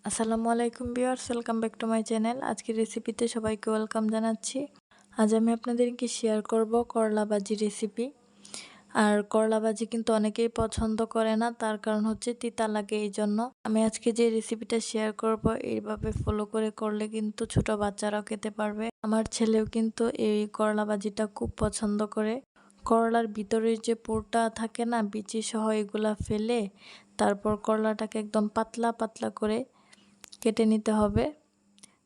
আসসালামু আলাইকুম viewers, welcome back to my channel. আজকের রেসিপিতে সবাইকে ওয়েলকাম জানাচ্ছি। আজ আমি আপনাদেরকে শেয়ার করব করলা ভাজি রেসিপি। আর করলা ভাজি কিন্তু অনেকেই পছন্দ করে না, তার কারণ হচ্ছে তিতা লাগে। এই জন্য আমি আজকে যে রেসিপিটা শেয়ার করব এইভাবে ফলো করলে কিন্তু ছোট বাচ্চারাও খেতে পারবে। আমার ছেলেও কিন্তু এই করলা ভাজিটা খুব পছন্দ করে। করলার ভিতরের যে পুরটা থাকে না, বিচি সহ, এগুলা ফেলে তারপর করলাটাকে একদম পাতলা পাতলা করে কেটে নিতে হবে।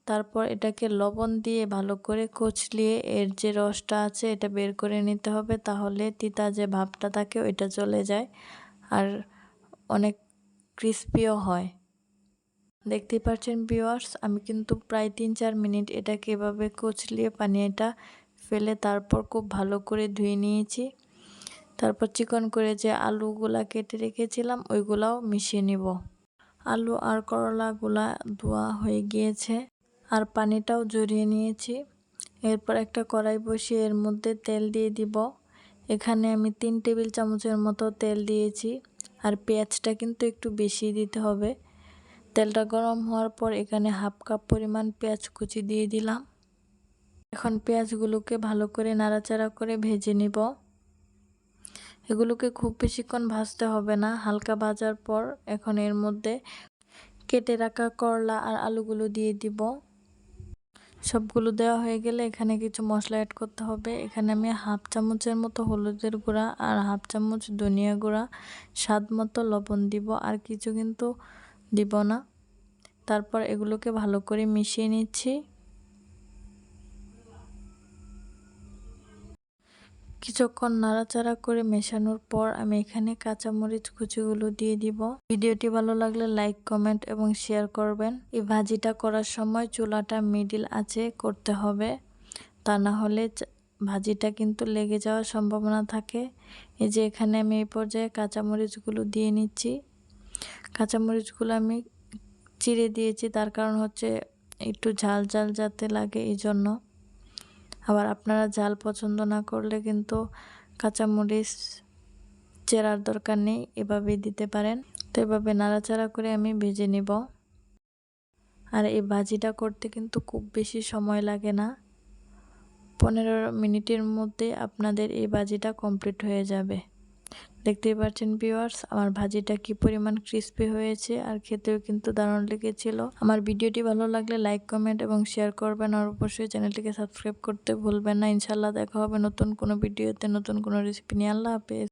তারপর এটাকে লবণ দিয়ে ভালো করে কচলিয়ে এর যে রসটা আছে এটা বের করে নিতে হবে, তাহলে তিতা যে ভাবটা থাকে ওইটা চলে যায় আর অনেক ক্রিস্পিও হয়। দেখতেই পাচ্ছেন ভিউয়ার্স, আমি কিন্তু প্রায় 3-4 মিনিট এটাকে এভাবে কচলিয়ে পানিটা ফেলে তারপর খুব ভালো করে ধুয়ে নিয়েছি। তারপর চিকন করে যে আলুগুলা কেটে রেখেছিলাম ওইগুলাও মিশিয়ে নিব। আলু আর করলাগুলা ধোয়া হয়ে গিয়েছে আর পানিটাও ঝরিয়ে নিয়েছি। এরপর একটা কড়াই বসিয়ে এর মধ্যে তেল দিয়ে দিব। এখানে আমি 3 টেবিল চামচের মতো তেল দিয়েছি। আর পেঁয়াজটা কিন্তু একটু বেশি দিতে হবে। তেলটা গরম হওয়ার পর এখানে হাফ কাপ পরিমাণ পেঁয়াজ কুচি দিয়ে দিলাম। এখন পেঁয়াজগুলোকে ভালো করে নাড়াচাড়া করে ভেজে নিব। এগুলোকে খুব বেশিক্ষণ ভাজতে হবে না, হালকা ভাজার পর এখন এর মধ্যে কেটে রাখা করলা আর আলুগুলো দিয়ে দিব। সবগুলো দেওয়া হয়ে গেলে এখানে কিছু মশলা অ্যাড করতে হবে। এখানে আমি হাফ চামচের মতো হলুদের গুঁড়া আর হাফ চামচ ধনিয়া গুঁড়া, স্বাদ মতো লবণ দিব, আর কিছু কিন্তু দিব না। তারপর এগুলোকে ভালো করে মিশিয়ে নিচ্ছি। কিছুক্ষণ নাড়াচাড়া করে মেশানোর পর আমি এখানে কাঁচামরিচ কুচিগুলো দিয়ে দিব। ভিডিওটি ভালো লাগলে লাইক, কমেন্ট এবং শেয়ার করবেন। এই ভাজিটা করার সময় চুলাটা মিডিল আঁচে করতে হবে, তা না হলে ভাজিটা কিন্তু লেগে যাওয়ার সম্ভাবনা থাকে। এই যে এখানে আমি এই পর্যায়ে কাঁচামরিচগুলো দিয়ে নিচ্ছি। কাঁচামরিচগুলো আমি চিড়ে দিয়েছি, তার কারণ হচ্ছে একটু ঝাল ঝাল যাতে লাগে এই জন্য। আবার আপনারা ঝাল পছন্দ না করলে কিন্তু কাঁচামরিচ চেরার দরকার নেই, এভাবেই দিতে পারেন। তো এভাবে নাড়াচাড়া করে আমি ভেজে নিব। আর এই ভাজিটা করতে কিন্তু খুব বেশি সময় লাগে না, 15 মিনিটের মধ্যে আপনাদের এই ভাজিটা কমপ্লিট হয়ে যাবে। দেখতেই পাচ্ছেন ভিউয়ার্স, আমার ভাজিটা কি পরিমাণ ক্রিস্পি হয়েছে আর খেতেও কিন্তু দারুণ লেগেছিল। আমার ভিডিওটি ভালো লাগলে লাইক, কমেন্ট এবং শেয়ার করবেন, আর অবশ্যই চ্যানেলটিকে সাবস্ক্রাইব করতে ভুলবেন না। ইনশাল্লাহ দেখা হবে নতুন কোনো ভিডিওতে, নতুন কোনো রেসিপি নিয়ে। আল্লাহ হাফেজ।